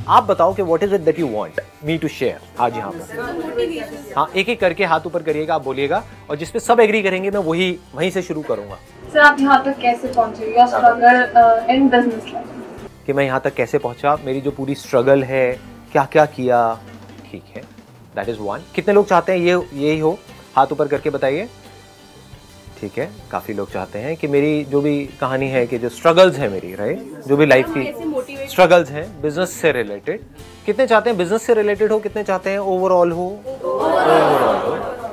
आप बताओ कि what is it that you want me to share आज यहाँ पर। हाँ, एक एक करके हाथ ऊपर करिएगा, आप बोलिएगा, और जिसपे सब एग्री करेंगे मैं वहीं से शुरू करूंगा। सर आप यहाँ तक कैसे पहुँचे, your struggle in business life? कि मैं यहाँ तक कैसे पहुँचा, मेरी जो पूरी स्ट्रगल है, क्या क्या किया। ठीक है, दैट इज वन। कितने लोग चाहते हैं यही हो, हाथ ऊपर करके बताइए। ठीक है, काफ़ी लोग चाहते हैं कि मेरी जो भी कहानी है, कि जो स्ट्रगल्स है मेरी, राइट, जो भी लाइफ की स्ट्रगल्स हैं बिजनेस से रिलेटेड। कितने चाहते हैं बिजनेस से रिलेटेड हो, कितने चाहते हैं ओवरऑल हो?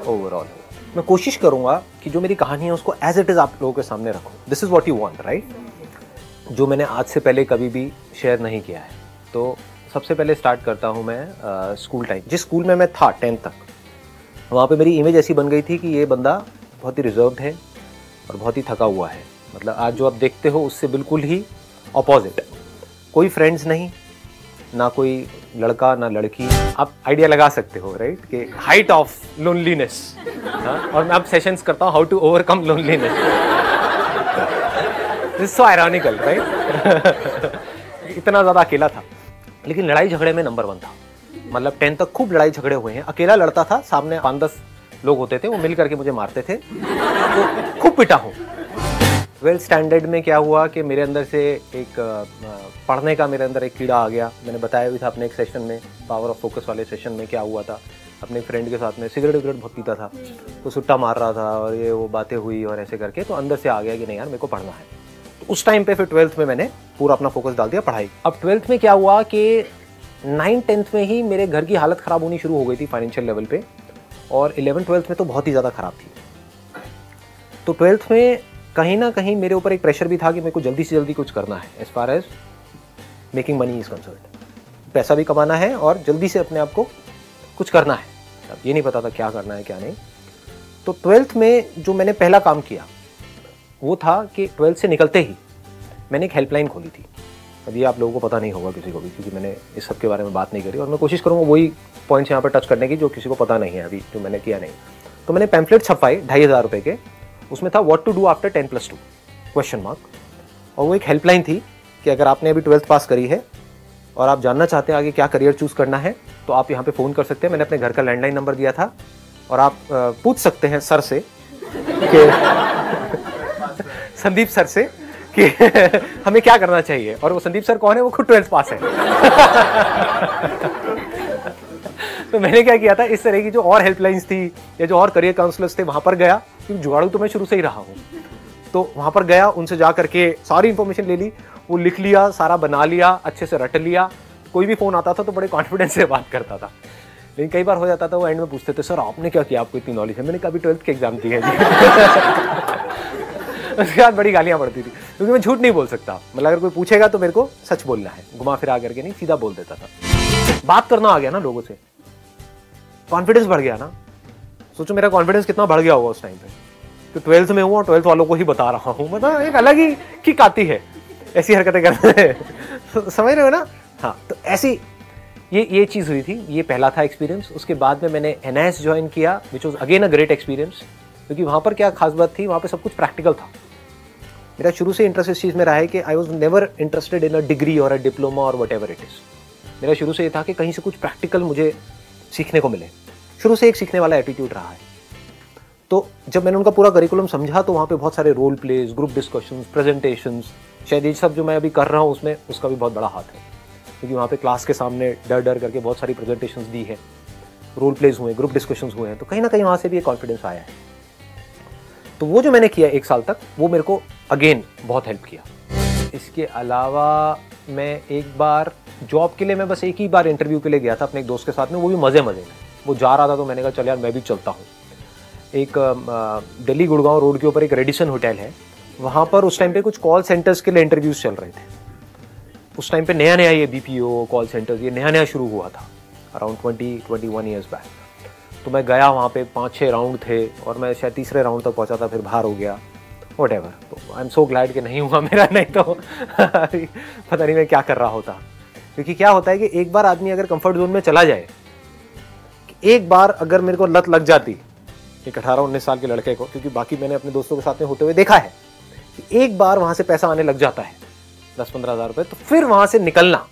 ओवरऑल। मैं कोशिश करूंगा कि जो मेरी कहानी है उसको एज इट इज आप लोगों के सामने रखूं। This is what you want, right, जो मैंने आज से पहले कभी भी शेयर नहीं किया है। तो सबसे पहले स्टार्ट करता हूँ मैं स्कूल टाइम। जिस स्कूल में मैं था 10th तक, वहाँ पे मेरी इमेज ऐसी बन गई थी कि ये बंदा बहुत ही रिजर्व्ड है और बहुत ही थका हुआ है। मतलब आज जो आप देखते हो उससे बिल्कुल ही अपोजिट। कोई फ्रेंड्स नहीं, ना कोई लड़का ना लड़की। आप आइडिया लगा सकते हो, राइट, कि हाइट ऑफ लोनलीनेस। और मैं अब सेशंस करता हूँ how to overcome loneliness. This is so ironical, right. इतना ज़्यादा अकेला था, लेकिन लड़ाई झगड़े में नंबर 1 था। मतलब 10th तक खूब लड़ाई झगड़े हुए हैं। अकेला लड़ता था, सामने 5-10 लोग होते थे, वो मिल करके मुझे मारते थे, तो खूब पिटा हूँ। 12th स्टैंडर्ड में क्या हुआ कि मेरे अंदर से एक पढ़ने का मेरे अंदर एक कीड़ा आ गया। मैंने बताया भी था अपने एक सेशन में, पावर ऑफ फोकस वाले सेशन में, क्या हुआ था। अपने फ्रेंड के साथ में सिगरेट विगरेट बहुत पीता था, तो सुट्टा मार रहा था और ये वो बातें हुई और ऐसे करके, तो अंदर से आ गया कि नहीं यार मेरे को पढ़ना है। तो उस टाइम पे फिर 12th में मैंने पूरा अपना फोकस डाल दिया पढ़ाई। अब 12th में क्या हुआ कि 9th-10th में ही मेरे घर की हालत ख़राब होनी शुरू हो गई थी फाइनेंशियल लेवल पे, और 11th-12th में तो बहुत ही ज़्यादा ख़राब थी। तो 12th में कहीं ना कहीं मेरे ऊपर एक प्रेशर भी था कि मेरे को जल्दी से जल्दी कुछ करना है, as far as making money is concerned. पैसा भी कमाना है और जल्दी से अपने आप को कुछ करना है। अब ये नहीं पता था क्या करना है क्या नहीं। तो 12th में जो मैंने पहला काम किया वो था कि 12th से निकलते ही मैंने एक हेल्पलाइन खोली थी। अब ये आप लोगों को पता नहीं होगा किसी को भी, क्योंकि मैंने इस सब के बारे में बात नहीं करी, और मैं कोशिश करूँगा वही पॉइंट्स यहाँ पर टच करने की जो किसी को पता नहीं है अभी, जो मैंने किया नहीं। तो मैंने पैम्फलेट छपवाए 2500 रुपये के। उसमें था what to do after 10+2 question mark. और वो एक हेल्पलाइन थी कि अगर आपने अभी 12th पास करी है और आप जानना चाहते हैं आगे क्या करियर चूज़ करना है, तो आप यहाँ पे फ़ोन कर सकते हैं। मैंने अपने घर का लैंडलाइन नंबर दिया था, और आप पूछ सकते हैं सर से कि संदीप सर से कि हमें क्या करना चाहिए। और वो संदीप सर कौन है? वो खुद 12th पास है। तो मैंने क्या किया था, इस तरह की जो और हेल्पलाइंस थी या जो और करियर काउंसलर्स थे वहाँ पर गया, क्योंकि जुगाड़ू तो मैं शुरू से ही रहा हूँ। तो वहाँ पर गया, उनसे जा करके सारी इन्फॉर्मेशन ले ली, वो लिख लिया, सारा बना लिया, अच्छे से रट लिया। कोई भी फ़ोन आता था तो बड़े कॉन्फिडेंस से बात करता था। लेकिन कई बार हो जाता था वो एंड में पूछते थे, सर आपने क्या किया, आपको इतनी नॉलेज है? मैंने कहा अभी 12th के एग्जाम दिए हैं जी। उसके बाद बड़ी गालियाँ पड़ती थी, क्योंकि मैं झूठ नहीं बोल सकता। मतलब अगर कोई पूछेगा तो मेरे को सच बोलना है, घुमा फिरा करके नहीं, सीधा बोल देता था। बात करना आ गया ना लोगों से, कॉन्फिडेंस बढ़ गया ना। सोचो मेरा कॉन्फिडेंस कितना बढ़ गया होगा उस टाइम पे। तो 12th में हुआ, 12th वालों को ही बता रहा हूँ, मतलब एक अलग ही किक आती है ऐसी हरकतें करने। समझ रहे हो ना? हाँ, तो ऐसी ये चीज़ हुई थी। ये पहला था एक्सपीरियंस। उसके बाद में मैंने NIS ज्वाइन किया, which was again a great experience, क्योंकि वहाँ पर क्या खास बात थी, वहाँ पे सब कुछ प्रैक्टिकल था। मेरा शुरू से इंटरेस्ट इस चीज़ में रहा है कि I was never interested in a degree और अ डिप्लोमा और वट एवर इट इज़। मेरा शुरू से ये था कि कहीं से कुछ प्रैक्टिकल मुझे सीखने को मिले। शुरू से एक सीखने वाला एटीट्यूड रहा है। तो जब मैंने उनका पूरा करिकुलम समझा तो वहाँ पे बहुत सारे role plays, group discussions, presentations, शायद ये सब जो मैं अभी कर रहा हूँ उसमें उसका भी बहुत बड़ा हाथ है, क्योंकि वहाँ पे क्लास के सामने डर डर करके बहुत सारी प्रेजेंटेशंस दी है, रोल प्लेज हुए, ग्रुप डिस्कशंस हुए हैं। तो कहीं ना कहीं वहाँ से भी एक कॉन्फिडेंस आया है। तो वो जो मैंने किया 1 साल तक, वो मेरे को अगेन बहुत हेल्प किया। इसके अलावा मैं एक बार जॉब के लिए, मैं बस एक ही बार इंटरव्यू के लिए गया था अपने एक दोस्त के साथ में, वो भी मज़े में। वो जा रहा था तो मैंने कहा चल यार मैं भी चलता हूँ। एक दिल्ली गुड़गांव रोड के ऊपर एक रेडिसन होटल है, वहाँ पर उस टाइम पे कुछ कॉल सेंटर्स के लिए इंटरव्यूज़ चल रहे थे। उस टाइम पे नया नया ये BPO कॉल सेंटर्स ये नया नया शुरू हुआ था, अराउंड 20-21 ईयर्स बैक। तो मैं गया, वहाँ पे 5-6 राउंड थे और मैं शायद तीसरे राउंड तक पहुँचा था, फिर बाहर हो गया, वट एवर। तो आई एम सो ग्लैड कि नहीं हुआ मेरा, नहीं तो पता नहीं मैं क्या कर रहा होता। क्योंकि क्या होता है कि एक बार आदमी अगर कंफर्ट जोन में चला जाए, एक बार अगर मेरे को लत लग जाती, एक 18-19 साल के लड़के को, क्योंकि बाकी मैंने अपने दोस्तों के साथ में होते हुए देखा है कि एक बार वहाँ से पैसा आने लग जाता है 10-15 हज़ार रुपये, तो फिर वहाँ से निकलना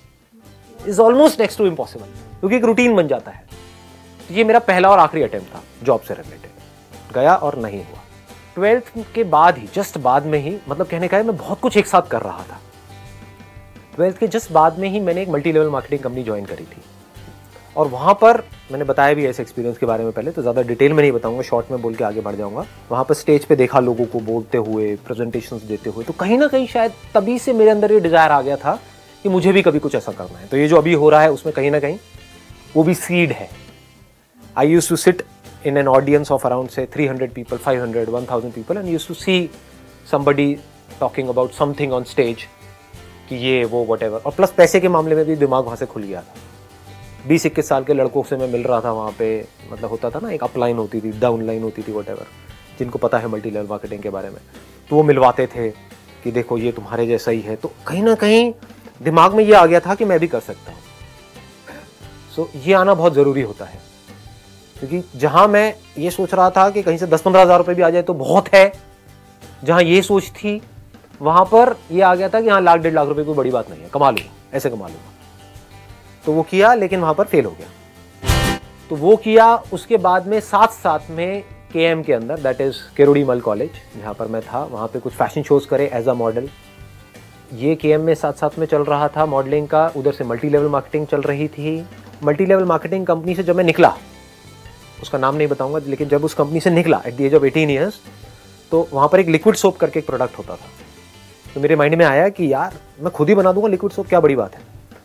is almost next to impossible, क्योंकि एक रूटीन बन जाता है। तो ये मेरा पहला और आखिरी अटेम्प्ट था जॉब से रिलेटेड, गया और नहीं हुआ। 12th के बाद ही, जस्ट बाद में ही, मतलब कहने का है मैं बहुत कुछ एक साथ कर रहा था। 12th के जस्ट बाद में ही मैंने एक multi level marketing company join करी थी, और वहाँ पर मैंने बताया भी ऐसे एक्सपीरियंस के बारे में पहले, तो ज़्यादा डिटेल में नहीं बताऊंगा, शॉर्ट में बोल के आगे बढ़ जाऊंगा। वहाँ पर स्टेज पे देखा लोगों को बोलते हुए, प्रेजेंटेशंस देते हुए, तो कहीं ना कहीं शायद तभी से मेरे अंदर ये डिज़ायर आ गया था कि मुझे भी कभी कुछ ऐसा करना है। तो ये जो अभी हो रहा है उसमें कहीं ना कहीं वो भी सीड है। I used to sit in an audience of around say 300 people, 500, 1000 people and used to see somebody talking about something on stage कि ये वो whatever, और प्लस पैसे के मामले में भी दिमाग वहाँ से खुल गया था। 20-21 साल के लड़कों से मैं मिल रहा था वहाँ पे, मतलब होता था ना, एक अपलाइन होती थी, डाउन लाइन होती थी, whatever, जिनको पता है मल्टी लेवल मार्केटिंग के बारे में, तो वो मिलवाते थे कि देखो ये तुम्हारे जैसा ही है। तो कहीं ना कहीं दिमाग में ये आ गया था कि मैं भी कर सकता हूँ। सो ये आना बहुत ज़रूरी होता है, क्योंकि जहां मैं ये सोच रहा था कि कहीं से 10-15 हज़ार रुपए भी आ जाए तो बहुत है, जहां ये सोच थी वहां पर ये आ गया था कि हाँ 1-1.5 लाख रुपए कोई बड़ी बात नहीं है, कमा लूंगा, ऐसे कमा लूंगा। तो वो किया, लेकिन वहां पर फेल हो गया। तो वो किया, उसके बाद में साथ में KM के अंदर, दैट इज केरोड़ी मल कॉलेज, जहाँ पर मैं था, वहाँ पे कुछ फैशन शोज करे एज अ मॉडल। ये KM में साथ में चल रहा था मॉडलिंग का, उधर से मल्टी लेवल मार्केटिंग चल रही थी। मल्टी लेवल मार्केटिंग कंपनी से जब मैं निकला, उसका नाम नहीं बताऊंगा, लेकिन जब उस कंपनी से निकला at the age of 18 years, तो वहाँ पर एक लिक्विड सोप करके एक प्रोडक्ट होता था। तो मेरे माइंड में आया कि यार मैं खुद ही बना दूंगा लिक्विड सोप, क्या बड़ी बात है।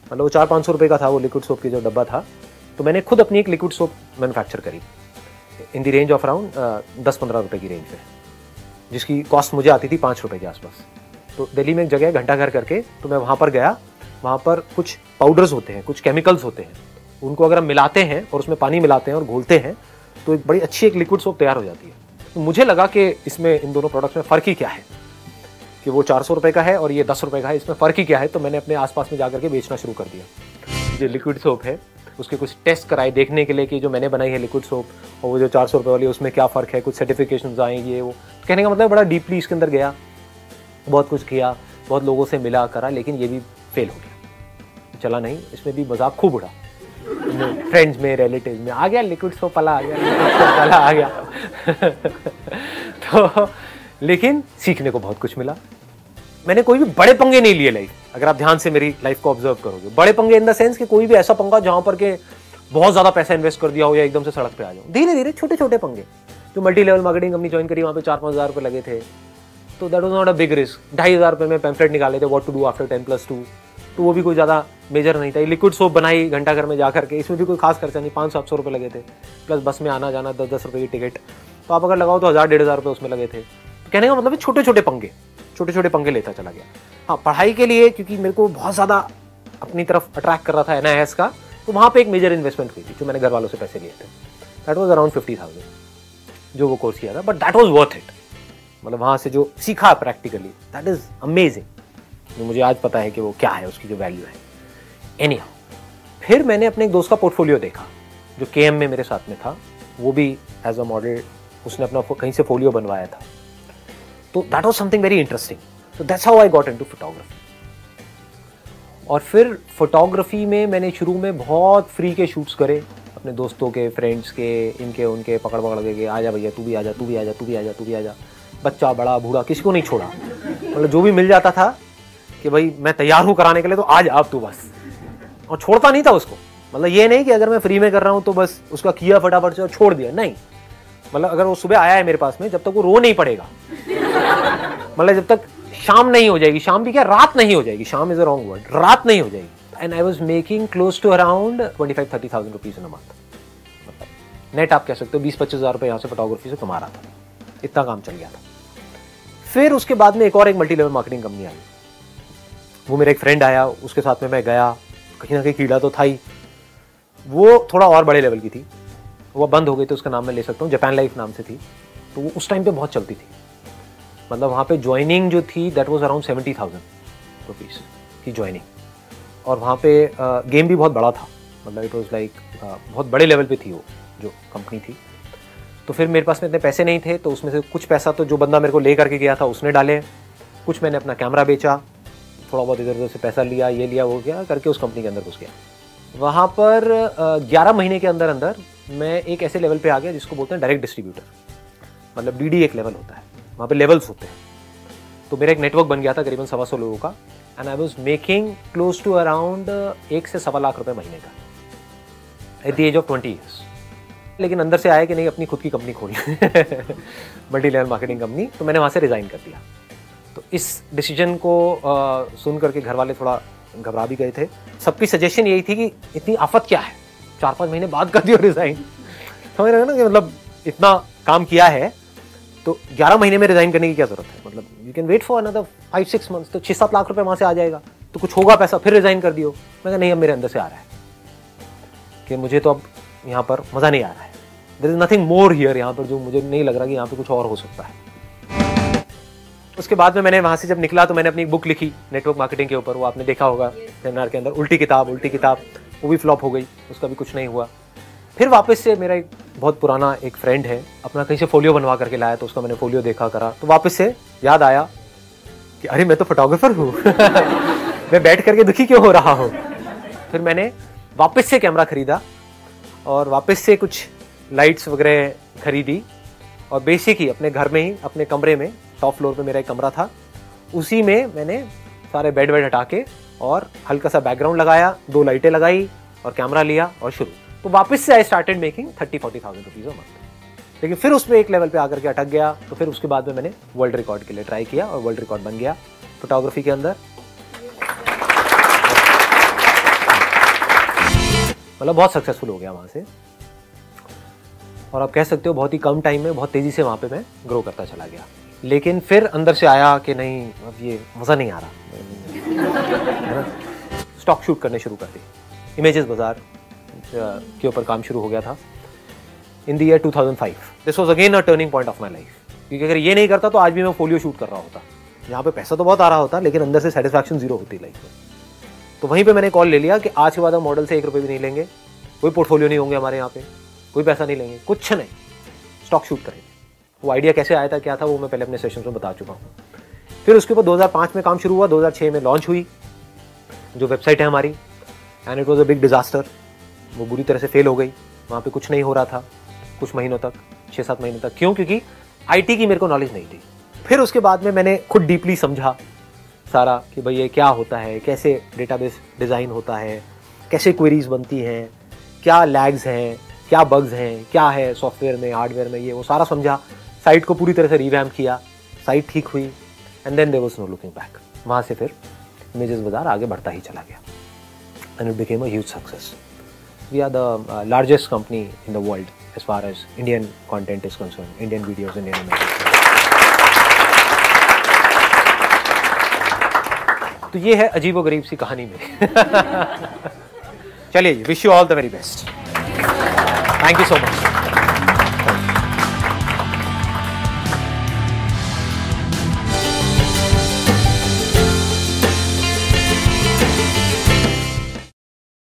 मतलब वो 400-500 रुपये का था वो लिक्विड सोप की जो डब्बा था, तो मैंने खुद अपनी एक लिक्विड सोप मैन्युफैक्चर करी in the range of around 10-15 रुपये की रेंज में, जिसकी कॉस्ट मुझे आती थी 5 रुपये के आसपास। तो दिल्ली में एक जगह है घंटाघर करके, तो मैं वहाँ पर गया। वहाँ पर कुछ पाउडर्स होते हैं, कुछ केमिकल्स होते हैं, उनको अगर हम मिलाते हैं और उसमें पानी मिलाते हैं और घोलते हैं तो एक बड़ी अच्छी एक लिक्विड सोप तैयार हो जाती है। तो मुझे लगा कि इसमें इन दोनों प्रोडक्ट्स में फ़र्क ही क्या है, कि वो 400 रुपये का है और ये 10 रुपये का है, इसमें फ़र्क ही क्या है। तो मैंने अपने आसपास में जाकर के बेचना शुरू कर दिया। जो लिक्विड सोप है उसके कुछ टेस्ट कराए देखने के लिए कि जो मैंने बनाई है लिक्विड सोप और वो जो 400 रुपये वाली उसमें क्या फ़र्क है, कुछ सर्टिफिकेशन आएंगे ये वो। कहने का मतलब बड़ा डीपली इसके अंदर गया, बहुत कुछ किया, बहुत लोगों से मिला करा, लेकिन ये भी फेल हो गया, चला नहीं। इसमें भी मजाक खूब उड़ा, फ्रेंड्स में, रिलेटिव में आ गया लिक्विड सोप वाला, आ गया लिक्विड सोप वाला आ गया। तो लेकिन सीखने को बहुत कुछ मिला। मैंने कोई भी बड़े पंगे नहीं लिए लाइफ, अगर आप ध्यान से मेरी लाइफ को ऑब्जर्व करोगे। बड़े पंगे इन द सेंस कि कोई भी ऐसा पंगा जहां पर के बहुत ज्यादा पैसा इन्वेस्ट कर दिया हो या एकदम से सड़क पे आ जाओ। धीरे धीरे छोटे छोटे पंगे। जो multi level marketing company join करी वहाँ पे 4-5 हज़ार रुपये लगे थे, तो that was not a big risk. 2,500 रुपये में पैम्फलेट निकाले थे, व्हाट टू डू आफ्टर 10+2, तो वो भी कोई ज़्यादा मेजर नहीं था। लिक्विड सोप बनाई घंटाघर में जाकर के, इसमें भी कोई खास खर्चा नहीं, 500-700 रुपये लगे थे, प्लस बस में आना जाना 10-10 रुपये की टिकट, तो आप अगर लगाओ तो 1,000-1,500 रुपये उसमें लगे थे। तो कहने का मतलब छोटे छोटे पंगे लेता चला गया। हाँ, पढ़ाई के लिए क्योंकि मेरे को बहुत ज़्यादा अपनी तरफ अट्रैक्ट कर रहा था NIS का, तो वहाँ पे एक मेजर इन्वेस्टमेंट हुई थी जो मैंने घर वालों से पैसे लिए थे। दैट वाज अराउंड 50,000 जो वो कोर्स किया था, but that was worth it. मतलब वहाँ से जो सीखा प्रैक्टिकली, दैट इज अमेजिंग। जो मुझे आज पता है कि वो क्या है, उसकी जो वैल्यू है। एनीहाउ, फिर मैंने अपने एक दोस्त का पोर्टफोलियो देखा जो KM में मेरे साथ में था, वो भी एज अ मॉडल, उसने अपना कहीं से फोलियो बनवाया था। तो that was something very interesting. So that's how I got into photography. और फिर फोटोग्राफी में मैंने शुरू में बहुत फ्री के शूट्स करे, अपने दोस्तों के, फ्रेंड्स के, इनके उनके, पकड़ के आ जा भैया, तू भी आ जा, तू भी आ जा, तू भी आ जा, तू भी आ जा। बच्चा बड़ा बूढ़ा किसी को नहीं छोड़ा, मतलब जो भी मिल जाता था कि भाई मैं तैयार हूँ कराने के लिए, तो आज आप तू बस, और छोड़ता नहीं था उसको। मतलब ये नहीं कि अगर मैं फ्री में कर रहा हूँ तो बस उसका किया फटाफट से और छोड़ दिया, नहीं। मतलब अगर वो सुबह आया है मेरे पास में, जब तक वो रो नहीं पड़ेगा, मतलब जब तक शाम नहीं हो जाएगी, शाम भी क्या, रात नहीं हो जाएगी, शाम इज अ रॉन्ग वर्ड, रात नहीं हो जाएगी। And I was making close to around 25-30,000 rupees in a month. मतलब नेट आप कह सकते हो 20-25 हज़ार रुपये यहाँ से फोटोग्राफी से कमा रहा था, इतना काम चल गया था। फिर उसके बाद में एक और एक मल्टी लेवल मार्केटिंग कंपनी आई, वो मेरा एक फ्रेंड आया, उसके साथ में मैं गया। कहीं ना कहीं कीड़ा तो था ही, वो थोड़ा और बड़े लेवल की थी, वो बंद हो गई, तो उसका नाम मैं ले सकता हूँ, जापान लाइफ नाम से थी। तो वो उस टाइम पे बहुत चलती थी। मतलब वहाँ पे ज्वाइनिंग जो थी दैट वाज अराउंड 70,000 रुपीज़ की ज्वाइनिंग, और वहाँ पे गेम भी बहुत बड़ा था। मतलब इट वाज लाइक बहुत बड़े लेवल पे थी वो जो कंपनी थी। तो फिर मेरे पास में इतने पैसे नहीं थे, तो उसमें से कुछ पैसा तो जो बंदा मेरे को ले करके गया था उसने डाले, कुछ मैंने अपना कैमरा बेचा, थोड़ा बहुत इधर उधर से पैसा लिया, ये लिया, वो किया करके उस कंपनी के अंदर घुस गया। वहाँ पर 11 महीने के अंदर अंदर मैं एक ऐसे लेवल पे आ गया जिसको बोलते हैं डायरेक्ट डिस्ट्रीब्यूटर, मतलब डीडी एक लेवल होता है, वहाँ पे लेवल्स होते हैं। तो मेरा एक नेटवर्क बन गया था करीबन 125 लोगों का, and I was making close to around 1 से 1.25 लाख रुपए महीने का at the age of 20 years. लेकिन अंदर से आया कि नहीं, अपनी खुद की कंपनी खोली मल्टी लेवल मार्केटिंग कंपनी। तो मैंने वहाँ से रिज़ाइन कर दिया। तो इस डिसीजन को सुन करके घर वाले थोड़ा घबरा भी गए थे। सबकी सजेशन यही थी कि इतनी आफत क्या है, 4-5 महीने बाद कर दियो रिज़ाइन। समझ रहे हो ना कि मतलब इतना काम किया है तो 11 महीने में रिज़ाइन करने की क्या ज़रूरत है, मतलब you can wait for another 5-6 months, तो 6-7 लाख रुपए वहाँ से आ जाएगा, तो कुछ होगा पैसा, फिर रिज़ाइन कर दियो। मैं कहा नहीं, अब मेरे अंदर से आ रहा है कि मुझे तो अब यहाँ पर मज़ा नहीं आ रहा है, there is nothing more here, यहाँ पर जो मुझे नहीं लग रहा कि यहाँ पर कुछ और हो सकता है। उसके बाद में मैंने वहाँ से जब निकला तो मैंने अपनी बुक लिखी नेटवर्क मार्केटिंग के ऊपर, वो आपने देखा होगा सेमिनार के अंदर, उल्टी किताब, वो भी फ्लॉप हो गई, उसका भी कुछ नहीं हुआ। फिर वापस से मेरा एक बहुत पुराना एक फ्रेंड है, अपना कहीं से फोलियो बनवा करके लाया, तो उसका मैंने फोलियो देखा करा, तो वापस से याद आया कि अरे मैं तो फोटोग्राफर हूँ मैं बैठ करके दुखी क्यों हो रहा हूँ। फिर मैंने वापस से कैमरा खरीदा और वापस से कुछ लाइट्स वगैरह खरीदी और बेसिक ही अपने घर में ही, अपने कमरे में, टॉप फ्लोर पे मेरा एक कमरा था, उसी में मैंने सारे बेड हटा के और हल्का सा बैकग्राउंड लगाया, 2 लाइटें लगाई और कैमरा लिया और शुरू। तो वापस से I started making 30-40,000 rupees a month. लेकिन फिर उसमें एक लेवल पे आकर के अटक गया, तो फिर उसके बाद में मैंने वर्ल्ड रिकॉर्ड के लिए ट्राई किया और वर्ल्ड रिकॉर्ड बन गया फोटोग्राफी के अंदर। मतलब बहुत सक्सेसफुल हो गया वहाँ से, और आप कह सकते हो बहुत ही कम टाइम में बहुत तेज़ी से वहाँ पे मैं ग्रो करता चला गया। लेकिन फिर अंदर से आया कि नहीं, अब ये मज़ा नहीं आ रहा, स्टॉक शूट करने शुरू कर दी। इमेजेस बाजार के ऊपर काम शुरू हो गया था in the year 2005। This was again a turning point of my life, क्योंकि अगर ये नहीं करता तो आज भी मैं फोलियो शूट कर रहा होता। यहाँ पे पैसा तो बहुत आ रहा होता, लेकिन अंदर से सेटिस्फैक्शन जीरो होती लाइफ में। तो वहीं पे मैंने कॉल ले लिया कि आज के बाद हम मॉडल से 1 रुपये भी नहीं लेंगे, कोई पोर्टफोलियो नहीं होंगे हमारे यहाँ पे, कोई पैसा नहीं लेंगे, कुछ नहीं, स्टॉक शूट करेंगे। वो आइडिया कैसे आया था, क्या था, वो मैं पहले अपने सेशन में बता चुका हूँ। फिर उसके ऊपर 2005 में काम शुरू हुआ, 2006 में लॉन्च हुई जो वेबसाइट है हमारी, and it was a big disaster. वो बुरी तरह से फेल हो गई, वहाँ पे कुछ नहीं हो रहा था कुछ महीनों तक, 6-7 महीनों तक। क्यों? क्योंकि आईटी की मेरे को नॉलेज नहीं थी। फिर उसके बाद में मैंने खुद डीपली समझा सारा कि भाई ये क्या होता है, कैसे डेटाबेस डिज़ाइन होता है, कैसे क्वेरीज बनती हैं, क्या लैग्स हैं, क्या बग्स हैं, क्या है सॉफ्टवेयर में, हार्डवेयर में, ये वो सारा समझा। साइट को पूरी तरह से रिवैम्प किया, साइट ठीक हुई, and then there was no looking back. वहाँ से फिर इमेजेस बाजार आगे बढ़ता ही चला गया, and it became a huge success. We are the largest company in the world as far as Indian content is concerned, Indian videos, Indian images. तो ये है अजीबोगरीब सी कहानी में। चलिए, wish you all the very best. Thank you so much.